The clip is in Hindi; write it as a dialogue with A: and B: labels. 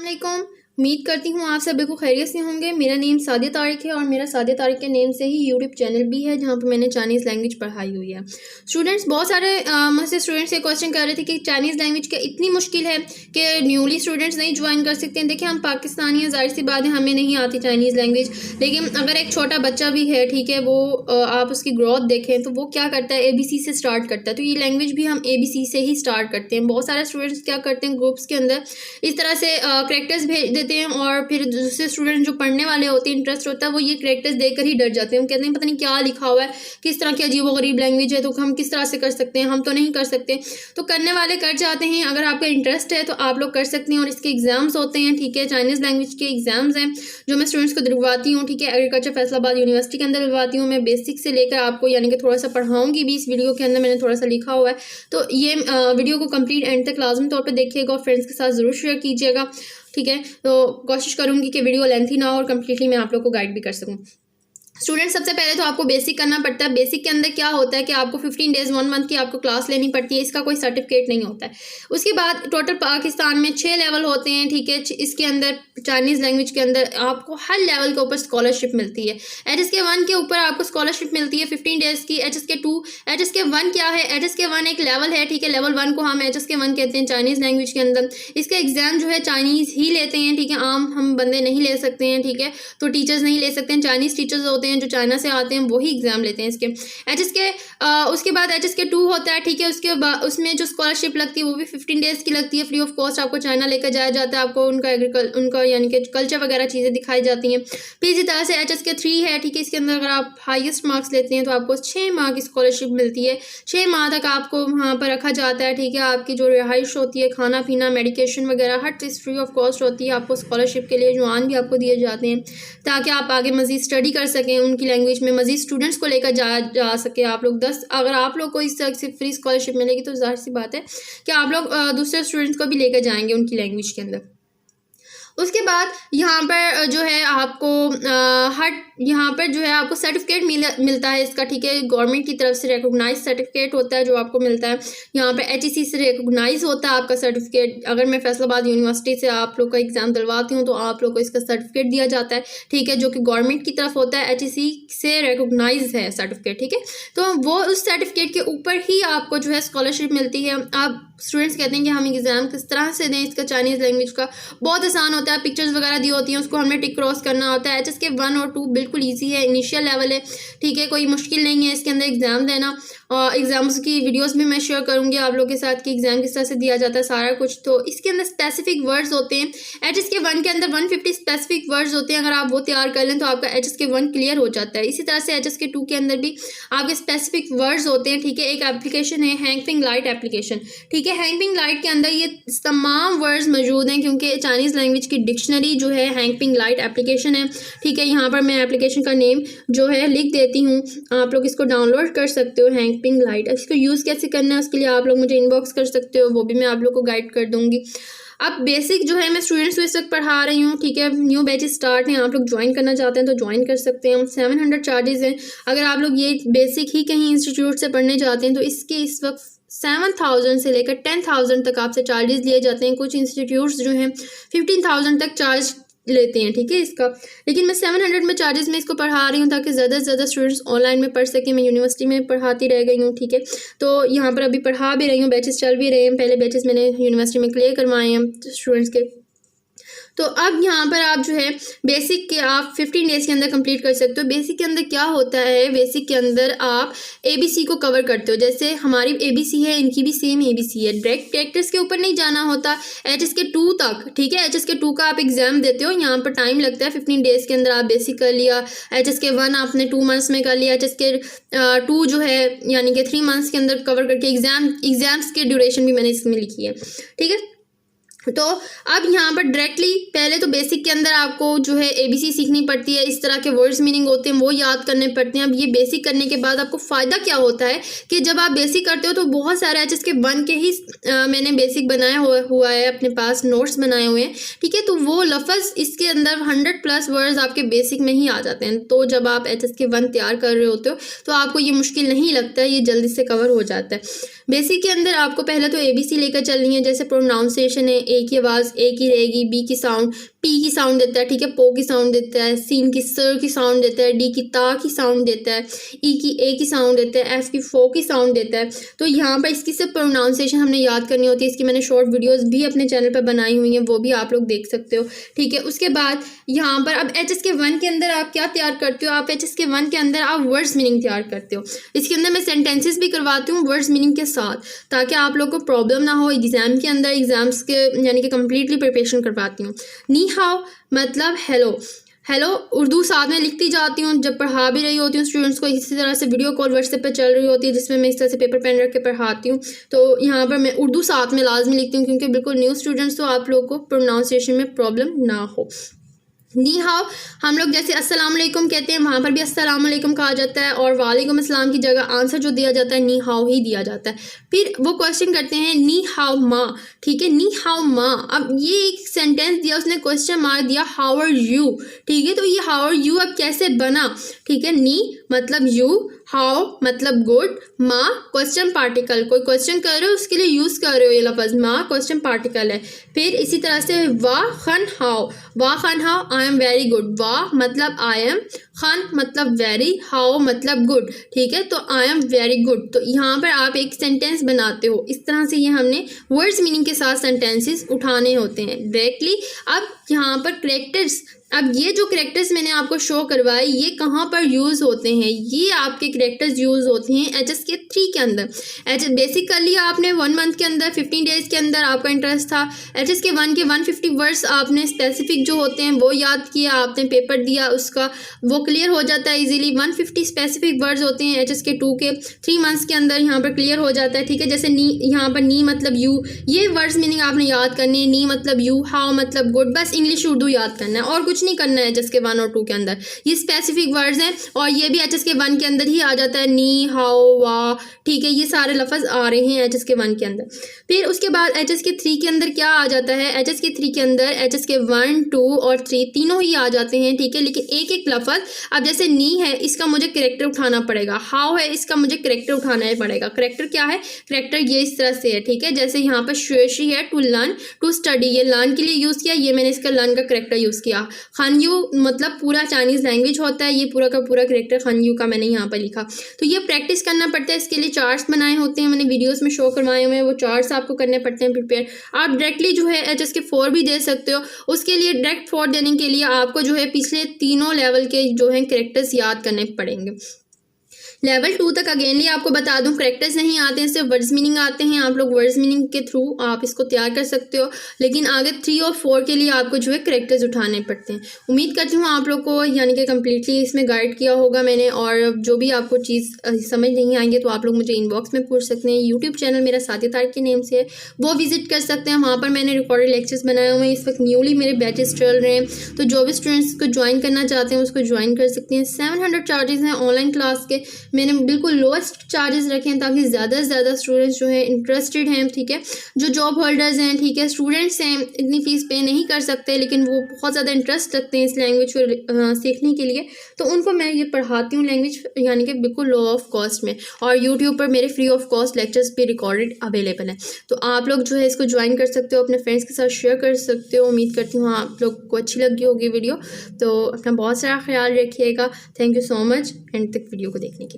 A: अस्सलामुअलैकुम। उम्मीद करती हूँ आप सभी को खैरियत से होंगे। मेरा नेम सादिया तारिक है और मेरा सादिया तारिक के नेम से ही यूट्यूब चैनल भी है जहाँ पे मैंने चाइनीज़ लैंग्वेज पढ़ाई हुई है। स्टूडेंट्स बहुत सारे मुझसे स्टूडेंट्स ये क्वेश्चन कर रहे थे कि चाइनीज़ लैंग्वेज क्या इतनी मुश्किल है कि न्यूली स्टूडेंट्स नहीं ज्वाइन कर सकते हैं। देखिए हम पाकिस्तानी हैं, जाहिर सी बात है हमें नहीं आती चाइनीज़ लैंग्वेज, लेकिन अगर एक छोटा बच्चा भी है, ठीक है, वो आप उसकी ग्रोथ देखें तो वो क्या करता है, ABC से स्टार्ट करता है। तो ये लैंग्वेज भी हम ABC से ही स्टार्ट करते हैं। बहुत सारे स्टूडेंट्स क्या करते हैं, ग्रुप्स के अंदर इस तरह से करैक्टर्स भेज देते हैं और फिर दूसरे स्टूडेंट जो पढ़ने वाले होते हैं, इंटरेस्ट होता है, वो ये करैक्टर्स देखकर ही डर जाते हैं। वो कहते हैं पता नहीं क्या लिखा हुआ है, किस तरह की अजीबोगरीब लैंग्वेज है, तो हम किस तरह से कर सकते हैं, हम तो नहीं कर सकते। तो करने वाले कर जाते हैं। अगर आपका इंटरेस्ट है तो आप लोग कर सकते हैं और इसके एग्जाम्स होते हैं, ठीक है, चाइनीज़ लैंग्वेज के एग्जाम्स हैं जो मैं स्टूडेंट्स को दिलवाती हूँ, ठीक है। एग्रीकल्चर फैसलाबाद यूनिवर्सिटी के अंदर दिलवाती हूँ मैं, बेसिक से लेकर आपको यानी कि थोड़ा सा पढ़ाऊँगी भी। इस वीडियो के अंदर मैंने थोड़ा सा लिखा हुआ है, तो ये वीडियो को कंप्लीट एंड तक लाजमी तौर पर देखिएगा और फ्रेंड्स के साथ ज़रूर शेयर कीजिएगा, ठीक है। तो कोशिश करूँगी कि वीडियो लेंथी ना हो और कम्प्लीटली मैं आप लोग को गाइड भी कर सकूँ। स्टूडेंट सबसे पहले तो आपको बेसिक करना पड़ता है। बेसिक के अंदर क्या होता है कि आपको 15 डेज़ 1 मंथ की आपको क्लास लेनी पड़ती है, इसका कोई सर्टिफिकेट नहीं होता है। उसके बाद टोटल पाकिस्तान में 6 लेवल होते हैं, ठीक है। इसके अंदर चाइनीज़ लैंग्वेज के अंदर आपको हर लेवल के ऊपर स्कॉलरशिप मिलती है। HSK 1 के ऊपर आपको स्कॉलरशिप मिलती है 15 डेज़ की। HSK 2, HSK 1 क्या है, HSK 1 एक लेवल है, ठीक है। लेवल 1 को हम HSK 1 कहते हैं चाइनीज़ लैंग्वेज के अंदर। इसका एग्ज़ाम जो है चाइनीज़ ही लेते हैं, ठीक है, आम हम बंदे नहीं ले सकते हैं, ठीक है। तो टीचर्स नहीं ले सकते हैं, चाइनीज़ टीचर्स होते हैं जो चाइना से आते हैं, वही एग्जाम लेते हैं इसके। उसके बाद HSK 2 होता है, ठीक है। उसके बाद उसमें जो स्कॉलरशिप लगती है वो भी 15 डेज़ की लगती है, फ्री ऑफ कॉस्ट आपको चाइना लेकर जाया जाता है, आपको उनका यानी कि कल्चर वगैरह चीज़ें दिखाई जाती हैं। फिर इसी तरह से HSK 3 है, ठीक है। इसके अंदर अगर आप हाईएस्ट मार्क्स लेते हैं तो आपको 6 माह की स्कॉलरशिप मिलती है। 6 माह तक आपको वहाँ पर रखा जाता है, ठीक है। आपकी जो रिहाइश होती है, खाना पीना, मेडिकेशन वगैरह हर चीज़ फ्री ऑफ कॉस्ट होती है। आपको स्कॉलरशिप के लिए जुआन भी आपको दिए जाते हैं ताकि आप आगे मज़ीद स्टडी कर सकें, उनकी लैंग्वेज में मज़ीद स्टूडेंट्स को लेकर जा सके। आप लोग 10 अगर आप लोग को इस तरह से फ्री स्कॉलरशिप मिलेगी तो जाहिर सी बात है कि आप लोग दूसरे स्टूडेंट्स को भी लेकर जाएंगे उनकी लैंग्वेज के अंदर। उसके बाद यहाँ पर जो है आपको यहाँ पर जो है आपको सर्टिफिकेट मिलता है इसका, ठीक है। गवर्नमेंट की तरफ से रिकॉग्नाइज सर्टिफिकेट होता है जो आपको मिलता है। यहाँ पर HEC से रिकॉग्नाइज होता है आपका सर्टिफिकेट। अगर मैं फैसलाबाद यूनिवर्सिटी से आप लोग का एग्ज़ाम दिलवाती हूँ तो आप लोग को इसका सर्टिफिकेट दिया जाता है, ठीक है, जो कि गवर्नमेंट की तरफ होता है। HEC से रिकॉग्नाइज है सर्टिफिकेट, ठीक है। तो वो उस सर्टिफिकेट के ऊपर ही आपको जो है स्कॉलरशिप मिलती है। आप स्टूडेंट्स कहते हैं कि हम एग्ज़ाम किस तरह से दें इसका चाइनीज़ लैंग्वेज का, बहुत आसान होता है। पिक्चर्स वगैरह दी होती हैं, उसको हमने टिक क्रॉस करना होता है। HSK 1 और 2 बिल्कुल इजी है, इनिशियल लेवल है, ठीक है, कोई मुश्किल नहीं है इसके अंदर एग्ज़ाम देना। और एग्ज़ाम्स की वीडियोस भी मैं शेयर करूँगी आप लोगों के साथ कि एग्ज़ाम किस तरह से दिया जाता है सारा कुछ। तो इसके अंदर स्पेसिफिक वर्ड्स होते हैं। HSK 1 के अंदर 150 स्पेसिफिक वर्ड्स होते हैं। अगर आप वो तैयार कर लें तो आपका HSK 1 क्लियर हो जाता है। इसी तरह से HSK 2 के अंदर भी आपके स्पेसिफिक वर्ड्स होते हैं, ठीक है। एक एप्लीकेशन है हैंगपिंग लाइट एप्लीकेशन, ठीक है। हैंगपिंग लाइट के अंदर ये तमाम वर्ड्स मौजूद हैं क्योंकि चाइनीज़ लैंग्वेज की डिक्शनरी जो है हैंगपिंग लाइट एप्लीकेशन है, ठीक है। यहाँ पर मैं एप्लीकेशन का नेम जो है लिख देती हूँ, आप लोग इसको डाउनलोड कर सकते हो, हैंगपिंग लाइट। इसको यूज़ कैसे करना है उसके लिए आप लोग मुझे इनबॉक्स कर सकते हो, वो भी मैं आप लोग को गाइड कर दूँगी। अब बेसिक जो है मैं स्टूडेंट्स को इस वक्त पढ़ा रही हूँ, ठीक है। न्यू बैचेस स्टार्ट हैं, आप लोग ज्वाइन करना चाहते हैं तो ज्वाइन कर सकते हैं। 700 चार्जेस हैं। अगर आप लोग ये बेसिक ही कहीं इंस्टीट्यूट से पढ़ने जाते हैं तो इसके इस वक्त 7,000 से लेकर 10,000 तक आपसे चार्जेस लिए जाते हैं। कुछ इंस्टीट्यूट्स जो हैं 15,000 तक चार्ज लेते हैं, ठीक है, इसका। लेकिन मैं 700 में चार्जेस में इसको पढ़ा रही हूँ ताकि ज़्यादा से ज़्यादा स्टूडेंट्स ऑनलाइन में पढ़ सकें। मैं यूनिवर्सिटी में पढ़ाती रह गई हूँ, ठीक है। तो यहाँ पर अभी पढ़ा भी रही हूँ, बैचेस चल भी रहे हैं। पहले बैचेस मैंने यूनिवर्सिटी में क्लियर करवाए हैं स्टूडेंट्स के। तो अब यहाँ पर आप जो है बेसिक के आप 15 डेज़ के अंदर कंप्लीट कर सकते हो। बेसिक के अंदर क्या होता है, बेसिक के अंदर आप ABC को कवर करते हो। जैसे हमारी ABC है, इनकी भी सेम ABC है। डायरेक्ट कैरेक्टर्स के ऊपर नहीं जाना होता, HSK 2 तक, ठीक है। HSK 2 का आप एग्ज़ाम देते हो, यहाँ पर टाइम लगता है 15 डेज़ के अंदर आप बेसिक कर लिया। HSK 1 आपने 2 मंथ्स में कर लिया। HSK 2 जो है यानी कि 3 मंथ्स के अंदर कवर करके एग्ज़ाम्स की ड्यूरेशन भी मैंने इसमें लिखी है, ठीक है। तो अब यहाँ पर डायरेक्टली पहले तो बेसिक के अंदर आपको जो है ABC सीखनी पड़ती है, इस तरह के वर्ड्स मीनिंग होते हैं वो याद करने पड़ते हैं। अब ये बेसिक करने के बाद आपको फ़ायदा क्या होता है कि जब आप बेसिक करते हो तो बहुत सारे HSK 1 के ही मैंने बेसिक बनाया हुआ है, अपने पास नोट्स बनाए हुए हैं, ठीक है। तो वो लफ्ज़ इसके अंदर 100+ वर्ड्स आपके बेसिक में ही आ जाते हैं। तो जब आप HSK 1 तैयार कर रहे होते हो तो आपको ये मुश्किल नहीं लगता है, ये जल्दी से कवर हो जाता है। बेसिक के अंदर आपको पहले तो ABC लेकर चलनी है। जैसे प्रोनाउंसिएशन है ए की आवाज़ ए की रहेगी, बी की साउंड पी की साउंड देता है, ठीक है, पो की साउंड देता है, सीन की सर की साउंड देता है, डी की ता की साउंड देता है, ई की ए की साउंड देता है, एफ की फो की साउंड देता है। तो यहाँ पर इसकी सिर्फ प्रोनाउंसिएशन हमने याद करनी होती है। इसकी मैंने शॉर्ट वीडियोस भी अपने चैनल पर बनाई हुई हैं, वो भी आप लोग देख सकते हो, ठीक है। उसके बाद यहाँ पर अब HSK1 के अंदर आप क्या तैयार करते हो, आप HSK1 के अंदर आप वर्ड्स मीनिंग तैयार करते हो। इसके अंदर मैं सेंटेंसेस भी करवाती हूँ वर्ड्स मीनिंग के साथ, ताकि आप लोग को प्रॉब्लम ना हो एग्जाम के अंदर। एग्जाम्स के यानी कि कम्प्लीटली प्रिपरेशन करवाती हूँ। नी हाउ मतलब हेलो, हेलो उर्दू साथ में लिखती जाती हूँ जब पढ़ा भी रही होती हूँ स्टूडेंट्स को। इसी तरह से वीडियो कॉल व्हाट्सएप पे चल रही होती है जिसमें मैं इस तरह से पेपर पेन रख के पढ़ाती हूँ। तो यहाँ पर मैं उर्दू साथ में लाजमी लिखती हूँ, क्योंकि बिल्कुल न्यू स्टूडेंट्स तो आप लोग को प्रोनाउंसिएशन में प्रॉब्लम ना हो। नी हाउ हम लोग जैसे अस्सलाम वालेकुम कहते हैं, वहाँ पर भी अस्सलाम वालेकुम कहा जाता है, और वालेकुम अस्सलाम की जगह आंसर जो दिया जाता है नी हाउ ही दिया जाता है। फिर वो क्वेश्चन करते हैं नी हाउ माँ, ठीक है, नी हाउ माँ। अब ये एक सेंटेंस दिया, उसने क्वेश्चन मार्क दिया हाउ आर यू, ठीक है। तो ये हाउ आर यू अब कैसे बना, ठीक है। नी मतलब यू, हाउ मतलब गुड, माँ क्वेश्चन पार्टिकल, कोई क्वेश्चन कर रहे हो उसके लिए यूज़ कर रहे हो ये लफ्ज़, माँ क्वेश्चन पार्टिकल है। फिर इसी तरह से वाह खन हाउ, वाह खन how I am very good, वाह मतलब आई एम, खान मतलब वेरी, हाउ मतलब गुड, ठीक है। तो आई एम वेरी गुड। तो यहाँ पर आप एक सेंटेंस बनाते हो। इस तरह से ये हमने वर्ड्स मीनिंग के साथ सेंटेंसेस उठाने होते हैं डायरेक्टली। अब यहाँ पर करेक्टर्स, अब ये जो करेक्टर्स मैंने आपको शो करवाए ये कहाँ पर यूज़ होते हैं, ये आपके करेक्टर्स यूज़ होते हैं HSK3 के अंदर। बेसिकली आपने 1 मंथ के अंदर 15 डेज़ के अंदर आपका इंटरेस्ट था। HSK1 के 150 वर्ड्स आपने स्पेसिफिक जो होते हैं वो याद किया, आपने पेपर दिया, उसका वो क्लियर हो जाता है इजीली। 150 स्पेसिफिक वर्ड्स होते हैं HSK2 के, 3 मंथ्स के अंदर यहाँ पर क्लियर हो जाता है, ठीक है। जैसे नी, यहाँ पर नी मतलब यू, ये वर्ड्स मीनिंग आपने याद करनी है। नी मतलब यू, हाउ मतलब गुड, बस इंग्लिश उर्दू याद करना है और कुछ नहीं करना है HSK1 और 2 के अंदर। ये स्पेसिफिक वर्ड्स हैं और ये भी HSK1 के अंदर ही आ जाता है, नी हाउ वाह, ठीक है। ये सारे लफ्ज़ आ रहे हैं HSK1 के अंदर। फिर उसके बाद HSK3 के अंदर क्या आ जाता है, HSK3 के अंदर HSK1 2 और 3 तीनों ही आ जाते हैं, ठीक है। लेकिन एक एक लफ्ज़, अब जैसे नी है इसका मुझे करेक्टर उठाना पड़ेगा, हाउ है इसका मुझे करेक्टर उठाना ही पड़ेगा। करेक्टर क्या है, करेक्टर ये इस तरह से है, ठीक है। जैसे यहाँ पर शुएशी है टू लर्न टू स्टडी, ये लर्न के लिए यूज़ किया, ये मैंने इसका लर्न का करेक्टर यूज़ किया। खान यू मतलब पूरा चाइनीज़ लैंग्वेज होता है, ये पूरा का पूरा करेक्टर खान यू का मैंने यहाँ पर लिखा। तो ये प्रैक्टिस करना पड़ता है, इसके लिए चार्ट्स बनाए होते हैं, मैंने वीडियोस में शो करवाए हुए हैं, वो चार्ट्स आपको करने पड़ते हैं प्रिपेयर। आप डायरेक्टली जो है HSK4 भी दे सकते हो। उसके लिए डायरेक्ट 4 देने के लिए आपको जो है पिछले तीनों लेवल के जो है करेक्टर्स याद करने पड़ेंगे। लेवल 2 तक अगेनली आपको बता दूं करेक्टर्स नहीं आते हैं, सिर्फ वर्ड्स मीनिंग आते हैं। आप लोग वर्ड्स मीनिंग के थ्रू आप इसको तैयार कर सकते हो, लेकिन आगे 3 और 4 के लिए आपको जो है करेक्टर्स उठाने पड़ते हैं। उम्मीद करती हूँ आप लोग को यानी कि कम्प्लीटली इसमें गाइड किया होगा मैंने, और जो भी आपको चीज़ समझ नहीं आएंगे तो आप लोग मुझे इनबॉक्स में पूछ सकते हैं। यूट्यूब चैनल मेरा सादिया तारिक के नेम से है, वो विजिट कर सकते हैं। वहाँ पर मैंने रिकॉर्डेड लेक्चर्स बनाए हुए हैं। इस वक्त न्यूली मेरे बैचेस चल रहे हैं, तो जो भी स्टूडेंट्स को ज्वाइन करना चाहते हैं उसको ज्वाइन कर सकते हैं। 700 चार्जेस हैं ऑनलाइन क्लास के, मैंने बिल्कुल लोएस्ट चार्जेस रखे हैं ताकि ज़्यादा से ज़्यादा स्टूडेंट्स जो है इंटरेस्टेड हैं, ठीक है, जो जॉब होल्डर्स हैं, ठीक है, स्टूडेंट्स हैं, इतनी फ़ीस पे नहीं कर सकते लेकिन वो बहुत ज़्यादा इंटरेस्ट रखते हैं इस लैंग्वेज को सीखने के लिए, तो उनको मैं ये पढ़ाती हूँ लैंग्वेज यानी कि बिल्कुल लो ऑफ कॉस्ट में। और यूट्यूब पर मेरे फ्री ऑफ कॉस्ट लेक्चर्स भी रिकॉर्डेड अवेलेबल हैं, तो आप लोग जो है इसको ज्वाइन कर सकते हो, अपने फ्रेंड्स के साथ शेयर कर सकते हो। उम्मीद करती हूँ आप लोग को अच्छी लगी होगी वीडियो, तो अपना बहुत सारा ख्याल रखिएगा। Thank you so much and तक वीडियो को देखने के लिए।